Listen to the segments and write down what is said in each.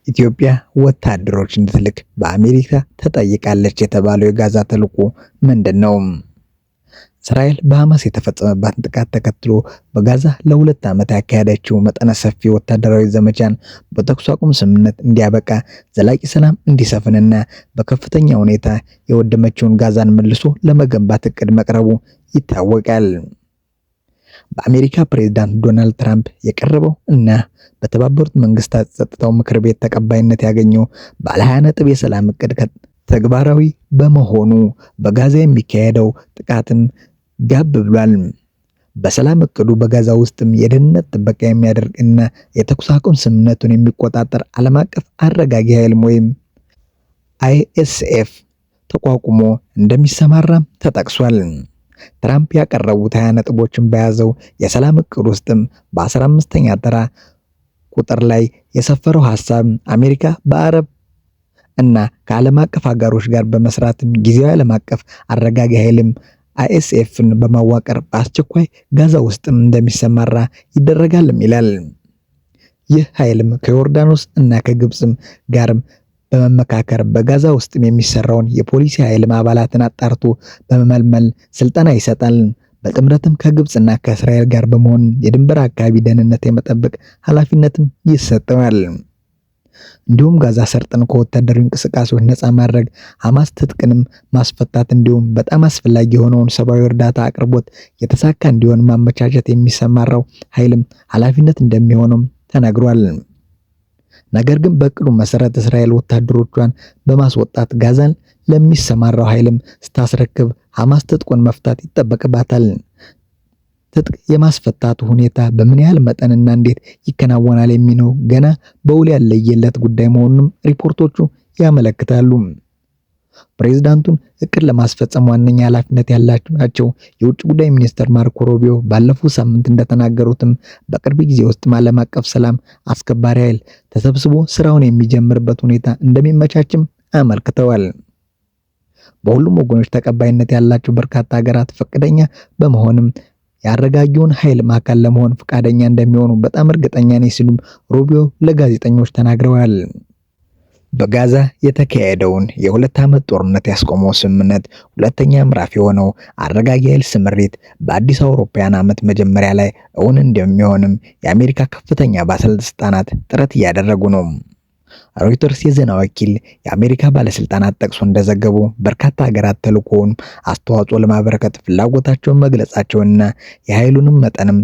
ኢትዮጵያ ወታደሮች እንድትልክ በአሜሪካ ተጠይቃለች የተባለው የጋዛ ተልዕኮ ምንድነው? እስራኤል በሐማስ የተፈጸመባትን ጥቃት ተከትሎ በጋዛ ለ2 ዓመት ያካሄደችው መጠነ ሰፊ ወታደራዊ ዘመቻን በተኩስ አቁም ስምምነት እንዲያበቃ ዘላቂ ሰላም እንዲሰፍንና በከፍተኛ ሁኔታ የወደመችውን ጋዛን መልሶ ለመገንባት እቅድ መቅረቡ ይታወቃል። በአሜሪካ ፕሬዝዳንት ዶናልድ ትራምፕ የቀረበው እና በተባበሩት መንግስታት ጸጥታው ምክር ቤት ተቀባይነት ያገኘው ባለ 20 ነጥብ የሰላም እቅድ ተግባራዊ በመሆኑ በጋዛ የሚካሄደው ጥቃትን ጋብ ብሏል። በሰላም እቅዱ በጋዛ ውስጥም የደህንነት ጥበቃ የሚያደርግ እና የተኩስ አቁም ስምምነቱን የሚቆጣጠር ዓለም አቀፍ አረጋጊ ኃይል ወይም አይኤስኤፍ ተቋቁሞ እንደሚሰማራም ተጠቅሷል። ትራምፕ ያቀረቡት 20 ነጥቦችን በያዘው የሰላም እቅድ ውስጥም በ15ኛ ተራ ቁጥር ላይ የሰፈረው ሐሳብ አሜሪካ በአረብ እና ከዓለም አቀፍ አጋሮች ጋር በመስራትም ጊዜያዊ ዓለም አቀፍ አረጋጊ ኃይልም አይኤስኤፍን በማዋቀር በአስቸኳይ ጋዛ ውስጥም እንደሚሰማራ ይደረጋልም ይላል። ይህ ኃይልም ከዮርዳኖስ እና ከግብጽም ጋርም በመመካከር በጋዛ ውስጥም የሚሰራውን የፖሊሲ ኃይልም አባላትን አጣርቶ በመመልመል ስልጠና ይሰጣል። በጥምረትም ከግብጽና ከእስራኤል ጋር በመሆን የድንበር አካባቢ ደህንነት የመጠበቅ ኃላፊነትም ይሰጠዋል። እንዲሁም ጋዛ ሰርጥን ከወታደራዊ እንቅስቃሴዎች ነፃ ማድረግ፣ ሐማስ ትጥቅንም ማስፈታት እንዲሁም በጣም አስፈላጊ የሆነውን ሰብአዊ እርዳታ አቅርቦት የተሳካ እንዲሆን ማመቻቸት የሚሰማራው ኃይልም ኃላፊነት እንደሚሆነው ተነግሯል። ነገር ግን በእቅዱ መሰረት እስራኤል ወታደሮቿን በማስወጣት ጋዛን ለሚሰማራው ኃይልም ስታስረክብ ሐማስ ትጥቁን መፍታት ይጠበቅባታል። ትጥቅ የማስፈታቱ ሁኔታ በምን ያህል መጠንና እንዴት ይከናወናል የሚለው ገና በውል ያለየለት ጉዳይ መሆኑንም ሪፖርቶቹ ያመለክታሉ። ፕሬዝዳንቱን እቅድ ለማስፈጸም ዋነኛ ኃላፊነት ያላቸው የውጭ ጉዳይ ሚኒስትር ማርኮ ሩቢዮ ባለፈው ሳምንት እንደተናገሩትም በቅርብ ጊዜ ውስጥ ዓለም አቀፍ ሰላም አስከባሪ ኃይል ተሰብስቦ ስራውን የሚጀምርበት ሁኔታ እንደሚመቻችም አመልክተዋል። በሁሉም ወገኖች ተቀባይነት ያላቸው በርካታ ሀገራት ፈቃደኛ በመሆንም ያረጋጊውን ኃይል ማዕከል ለመሆን ፈቃደኛ እንደሚሆኑ በጣም እርግጠኛ ነኝ ሲሉም ሩቢዮ ለጋዜጠኞች ተናግረዋል። በጋዛ የተካሄደውን የ2 ዓመት ጦርነት ያስቆመው ስምምነት ሁለተኛ ምዕራፍ የሆነው አረጋጊ ኃይል ስምሪት በአዲስ አውሮፓውያን ዓመት መጀመሪያ ላይ እውን እንደሚሆንም የአሜሪካ ከፍተኛ ባለስልጣናት ጥረት እያደረጉ ነው። ሮይተርስ የዜና ወኪል የአሜሪካ ባለስልጣናት ጠቅሶ እንደዘገቡ በርካታ ሀገራት ተልዕኮውን አስተዋጽኦ ለማበረከት ፍላጎታቸውን መግለጻቸውንና የኃይሉንም መጠንም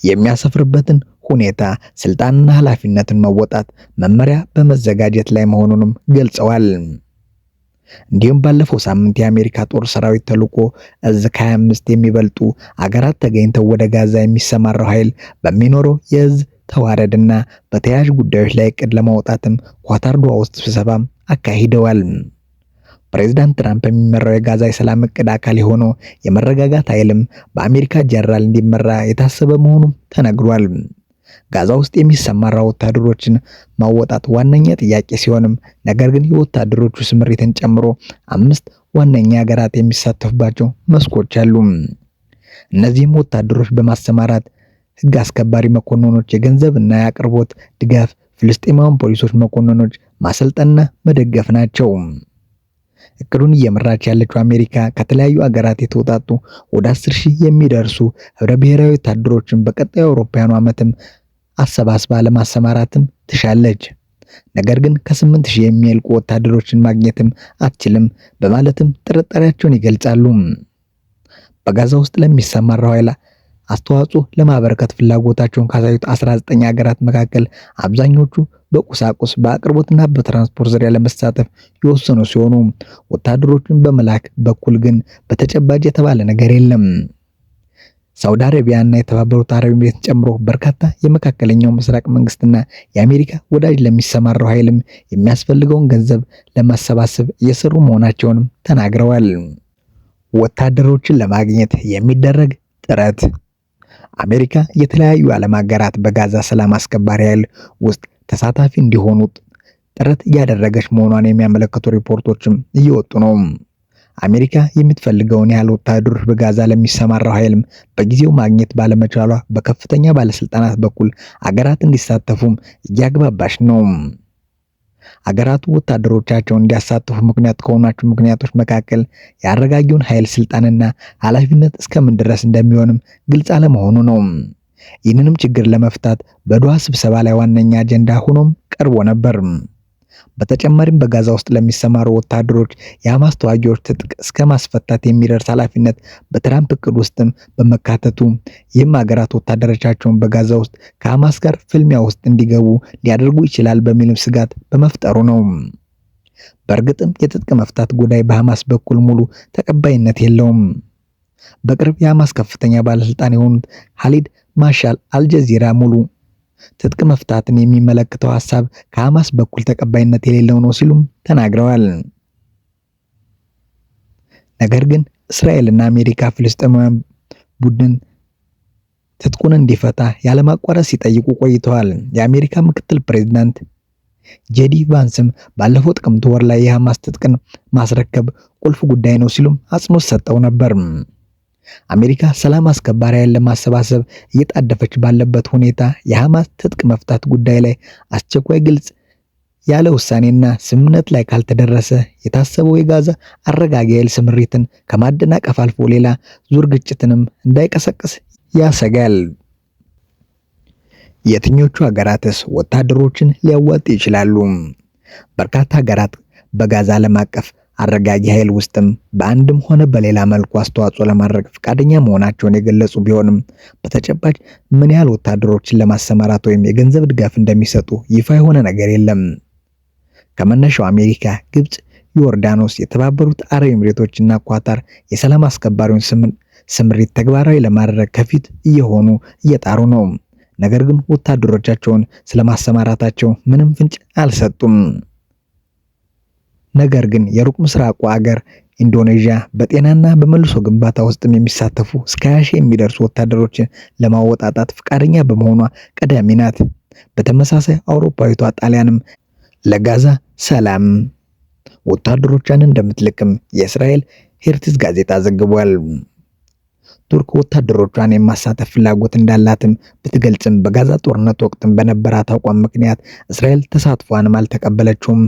የሚያሰፍርበትን ሁኔታ ስልጣንና ኃላፊነትን መወጣት መመሪያ በመዘጋጀት ላይ መሆኑንም ገልጸዋል። እንዲሁም ባለፈው ሳምንት የአሜሪካ ጦር ሰራዊት ተልዕኮ እዝ ከ25 የሚበልጡ አገራት ተገኝተው ወደ ጋዛ የሚሰማራው ኃይል በሚኖረው የእዝ ተዋረድና በተያያዥ ጉዳዮች ላይ እቅድ ለማውጣትም ኳታር ዶሃ ውስጥ ስብሰባ አካሂደዋል። ፕሬዝዳንት ትራምፕ የሚመራው የጋዛ የሰላም እቅድ አካል የሆነው የመረጋጋት ኃይልም በአሜሪካ ጀነራል እንዲመራ የታሰበ መሆኑ ተነግሯል። ጋዛ ውስጥ የሚሰማራው ወታደሮችን ማወጣት ዋነኛ ጥያቄ ሲሆንም ነገር ግን የወታደሮቹ ስምሪትን ጨምሮ 5 ዋነኛ ሀገራት የሚሳተፉባቸው መስኮች አሉ። እነዚህም ወታደሮች በማሰማራት ህግ አስከባሪ መኮንኖች፣ የገንዘብ እና የአቅርቦት ድጋፍ፣ ፍልስጤማውያን ፖሊሶች መኮንኖች ማሰልጠንና መደገፍ ናቸው። እቅዱን እየመራች ያለችው አሜሪካ ከተለያዩ ሀገራት የተውጣጡ ወደ 10,000 የሚደርሱ ህብረ ብሔራዊ ወታደሮችን በቀጣዩ አውሮፓውያኑ ዓመትም አሰባስባ ለማሰማራትም ትሻለች። ነገር ግን ከ8,000 የሚልቁ ወታደሮችን ማግኘትም አትችልም በማለትም ጥርጣሬያቸውን ይገልጻሉ። በጋዛ ውስጥ ለሚሰማራው ኃይል አስተዋጽኦ ለማበረከት ፍላጎታቸውን ካሳዩት 19 ሀገራት መካከል አብዛኞቹ በቁሳቁስ በአቅርቦትና በትራንስፖርት ዙሪያ ለመሳተፍ የወሰኑ ሲሆኑ ወታደሮችን በመላክ በኩል ግን በተጨባጭ የተባለ ነገር የለም። ሳውዲ አረቢያና የተባበሩት አረብ ኤሚሬትን ጨምሮ በርካታ የመካከለኛው ምስራቅ መንግስትና የአሜሪካ ወዳጅ ለሚሰማራው ኃይልም የሚያስፈልገውን ገንዘብ ለማሰባሰብ እየሰሩ መሆናቸውንም ተናግረዋል። ወታደሮችን ለማግኘት የሚደረግ ጥረት አሜሪካ የተለያዩ ዓለም ሀገራት በጋዛ ሰላም አስከባሪ ኃይል ውስጥ ተሳታፊ እንዲሆኑ ጥረት እያደረገች መሆኗን የሚያመለክቱ ሪፖርቶችም እየወጡ ነው። አሜሪካ የምትፈልገውን ያህል ወታደሮች በጋዛ ለሚሰማራው ኃይልም በጊዜው ማግኘት ባለመቻሏ በከፍተኛ ባለስልጣናት በኩል አገራት እንዲሳተፉም እያግባባች ነው። አገራቱ ወታደሮቻቸውን እንዲያሳትፉ ምክንያት ከሆኗቸው ምክንያቶች መካከል የአረጋጊውን ኃይል ስልጣንና ኃላፊነት እስከምን ድረስ እንደሚሆንም ግልጽ አለመሆኑ ነው። ይህንንም ችግር ለመፍታት በዶሃ ስብሰባ ላይ ዋነኛ አጀንዳ ሆኖም ቀርቦ ነበር። በተጨማሪም በጋዛ ውስጥ ለሚሰማሩ ወታደሮች የሐማስ ተዋጊዎች ትጥቅ እስከ ማስፈታት የሚደርስ ኃላፊነት በትራምፕ እቅድ ውስጥም በመካተቱ ይህም ሀገራት ወታደሮቻቸውን በጋዛ ውስጥ ከሐማስ ጋር ፍልሚያ ውስጥ እንዲገቡ ሊያደርጉ ይችላል በሚልም ስጋት በመፍጠሩ ነው። በእርግጥም የትጥቅ መፍታት ጉዳይ በሐማስ በኩል ሙሉ ተቀባይነት የለውም። በቅርብ የሐማስ ከፍተኛ ባለስልጣን የሆኑት ኻሊድ ማሻል አልጀዚራ ሙሉ ትጥቅ መፍታትን የሚመለከተው ሐሳብ ከሐማስ በኩል ተቀባይነት የሌለው ነው ሲሉም ተናግረዋል። ነገር ግን እስራኤልና አሜሪካ ፍልስጤማውያን ቡድን ትጥቁን እንዲፈታ ያለማቋረጥ ሲጠይቁ ቆይተዋል። የአሜሪካ ምክትል ፕሬዝዳንት ጄዲ ቫንስም ባለፈው ጥቅምት ወር ላይ የሐማስ ትጥቅን ማስረከብ ቁልፍ ጉዳይ ነው ሲሉም አጽንኦት ሰጠው ነበር። አሜሪካ ሰላም አስከባሪ ኃይል ለማሰባሰብ እየጣደፈች ባለበት ሁኔታ የሐማስ ትጥቅ መፍታት ጉዳይ ላይ አስቸኳይ ግልጽ ያለ ውሳኔና ስምምነት ላይ ካልተደረሰ የታሰበው የጋዛ አረጋጊ ኃይል ስምሪትን ከማደናቀፍ አልፎ ሌላ ዙር ግጭትንም እንዳይቀሰቅስ ያሰጋል። የትኞቹ ሀገራትስ ወታደሮችን ሊያዋጡ ይችላሉ? በርካታ ሀገራት በጋዛ ዓለም አቀፍ አረጋጊ ኃይል ውስጥም በአንድም ሆነ በሌላ መልኩ አስተዋጽኦ ለማድረግ ፈቃደኛ መሆናቸውን የገለጹ ቢሆንም በተጨባጭ ምን ያህል ወታደሮችን ለማሰማራት ወይም የገንዘብ ድጋፍ እንደሚሰጡ ይፋ የሆነ ነገር የለም። ከመነሻው አሜሪካ፣ ግብጽ፣ ዮርዳኖስ፣ የተባበሩት አረብ ኤሚሬቶችና ኳታር የሰላም አስከባሪውን ስምሪት ተግባራዊ ለማድረግ ከፊት እየጣሩ ነው። ነገር ግን ወታደሮቻቸውን ስለማሰማራታቸው ምንም ፍንጭ አልሰጡም። ነገር ግን የሩቅ ምስራቁ አገር ኢንዶኔዥያ በጤናና በመልሶ ግንባታ ውስጥም የሚሳተፉ እስከ 20 የሚደርሱ ወታደሮችን ለማወጣጣት ፈቃደኛ በመሆኗ ቀዳሚ ናት። በተመሳሳይ አውሮፓዊቷ ጣሊያንም ለጋዛ ሰላም ወታደሮቿን እንደምትልክም የእስራኤል ሄርትዝ ጋዜጣ ዘግቧል። ቱርክ ወታደሮቿን የማሳተፍ ፍላጎት እንዳላትም ብትገልጽም በጋዛ ጦርነት ወቅትም በነበራት አቋም ምክንያት እስራኤል ተሳትፏንም አልተቀበለችውም።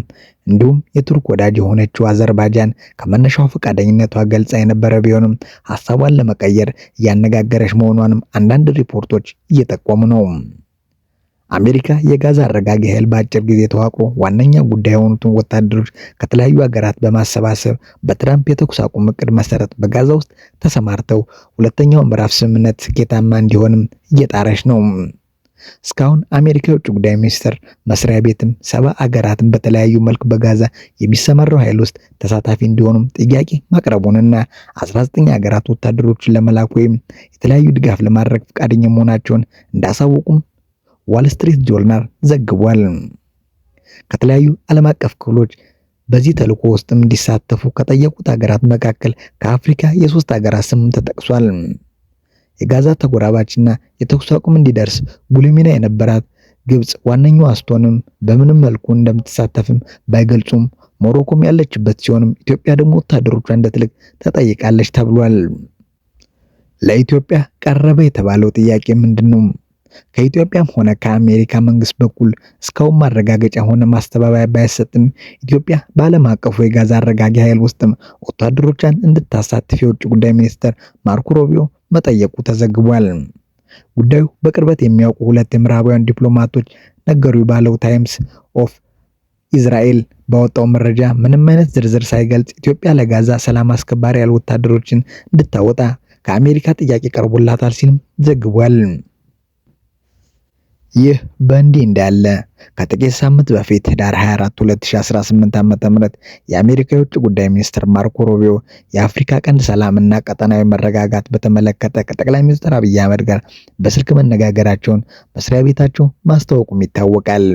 እንዲሁም የቱርክ ወዳጅ የሆነችው አዘርባይጃን ከመነሻው ፈቃደኝነቷ ገልጻ የነበረ ቢሆንም ሐሳቧን ለመቀየር እያነጋገረች መሆኗንም አንዳንድ ሪፖርቶች እየጠቆሙ ነው። አሜሪካ የጋዛ አረጋጊ ኃይል በአጭር ጊዜ ተዋቅሮ ዋነኛ ጉዳይ የሆኑትን ወታደሮች ከተለያዩ ሀገራት በማሰባሰብ በትራምፕ የተኩስ አቁም እቅድ መሰረት በጋዛ ውስጥ ተሰማርተው ሁለተኛው ምዕራፍ ስምምነት ስኬታማ እንዲሆንም እየጣረች ነው። እስካሁን አሜሪካ የውጭ ጉዳይ ሚኒስቴር መስሪያ ቤትም 70 ሀገራትን በተለያዩ መልክ በጋዛ የሚሰማራው ኃይል ውስጥ ተሳታፊ እንዲሆኑም ጥያቄ ማቅረቡንና 19 ሀገራት ወታደሮችን ለመላክ ወይም የተለያዩ ድጋፍ ለማድረግ ፈቃደኛ መሆናቸውን እንዳሳወቁም ዋል ስትሪት ጆርናል ዘግቧል። ከተለያዩ ዓለም አቀፍ ክፍሎች በዚህ ተልዕኮ ውስጥም እንዲሳተፉ ከጠየቁት ሀገራት መካከል ከአፍሪካ የ3 ሀገራት ስም ተጠቅሷል። የጋዛ ተጎራባችና የተኩስ አቁም እንዲደርስ ጉልህ ሚና የነበራት ግብጽ ዋነኛዋ ስትሆንም በምንም መልኩ እንደምትሳተፍም ባይገልጹም ሞሮኮም ያለችበት ሲሆንም ኢትዮጵያ ደግሞ ወታደሮቿ እንድትልክ ተጠይቃለች ተብሏል። ለኢትዮጵያ ቀረበ የተባለው ጥያቄ ምንድነው? ከኢትዮጵያም ሆነ ከአሜሪካ መንግስት በኩል እስካሁን ማረጋገጫ ሆነ ማስተባበያ ባይሰጥም ኢትዮጵያ በዓለም አቀፉ የጋዛ አረጋጊ ኃይል ውስጥም ወታደሮቿን እንድታሳትፍ የውጭ ጉዳይ ሚኒስትር ማርኮ ሩቢዮ መጠየቁ ተዘግቧል። ጉዳዩ በቅርበት የሚያውቁ ሁለት የምዕራባውያን ዲፕሎማቶች ነገሩ ባለው ታይምስ ኦፍ ኢዝራኤል ባወጣው መረጃ ምንም አይነት ዝርዝር ሳይገልጽ ኢትዮጵያ ለጋዛ ሰላም አስከባሪ ኃይል ወታደሮችን እንድታወጣ ከአሜሪካ ጥያቄ ቀርቦላታል ሲልም ዘግቧል። ይህ በእንዲህ እንዳለ ከጥቂት ሳምንት በፊት ህዳር 24 2018 ዓ.ም የአሜሪካ የውጭ ጉዳይ ሚኒስትር ማርኮ ሩቢዮ የአፍሪካ ቀንድ ሰላምና ቀጠናዊ መረጋጋት በተመለከተ ከጠቅላይ ሚኒስትር አብይ አህመድ ጋር በስልክ መነጋገራቸውን መስሪያ ቤታቸው ማስታወቁም ይታወቃል።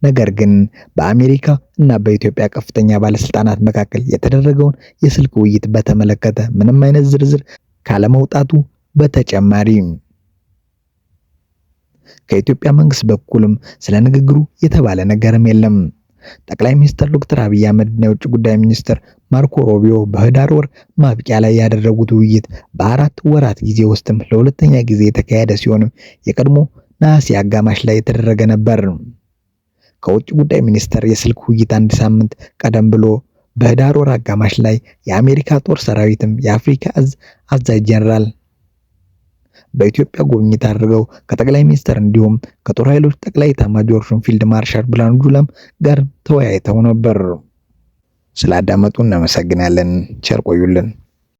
ነገር ግን በአሜሪካ እና በኢትዮጵያ ከፍተኛ ባለስልጣናት መካከል የተደረገውን የስልክ ውይይት በተመለከተ ምንም አይነት ዝርዝር ካለመውጣቱ በተጨማሪ ከኢትዮጵያ መንግስት በኩልም ስለ ንግግሩ የተባለ ነገርም የለም። ጠቅላይ ሚኒስትር ዶክተር አብይ አህመድ እና የውጭ ጉዳይ ሚኒስትር ማርኮ ሩቢዮ በህዳር ወር ማብቂያ ላይ ያደረጉት ውይይት በ4 ወራት ጊዜ ውስጥም ለሁለተኛ ጊዜ የተካሄደ ሲሆንም የቀድሞ ነሐሴ አጋማሽ ላይ የተደረገ ነበር። ከውጭ ጉዳይ ሚኒስተር የስልክ ውይይት አንድ ሳምንት ቀደም ብሎ በህዳር ወር አጋማሽ ላይ የአሜሪካ ጦር ሰራዊትም የአፍሪካ እዝ አዛዥ ጀነራል በኢትዮጵያ ጉብኝት አድርገው ከጠቅላይ ሚኒስተር እንዲሁም ከጦር ኃይሎች ጠቅላይ ኤታማዦር ሹም ፊልድ ማርሻል ብርሃኑ ጁላም ጋር ተወያይተው ነበር። ስላዳመጡ እናመሰግናለን። ቸር ቆዩልን።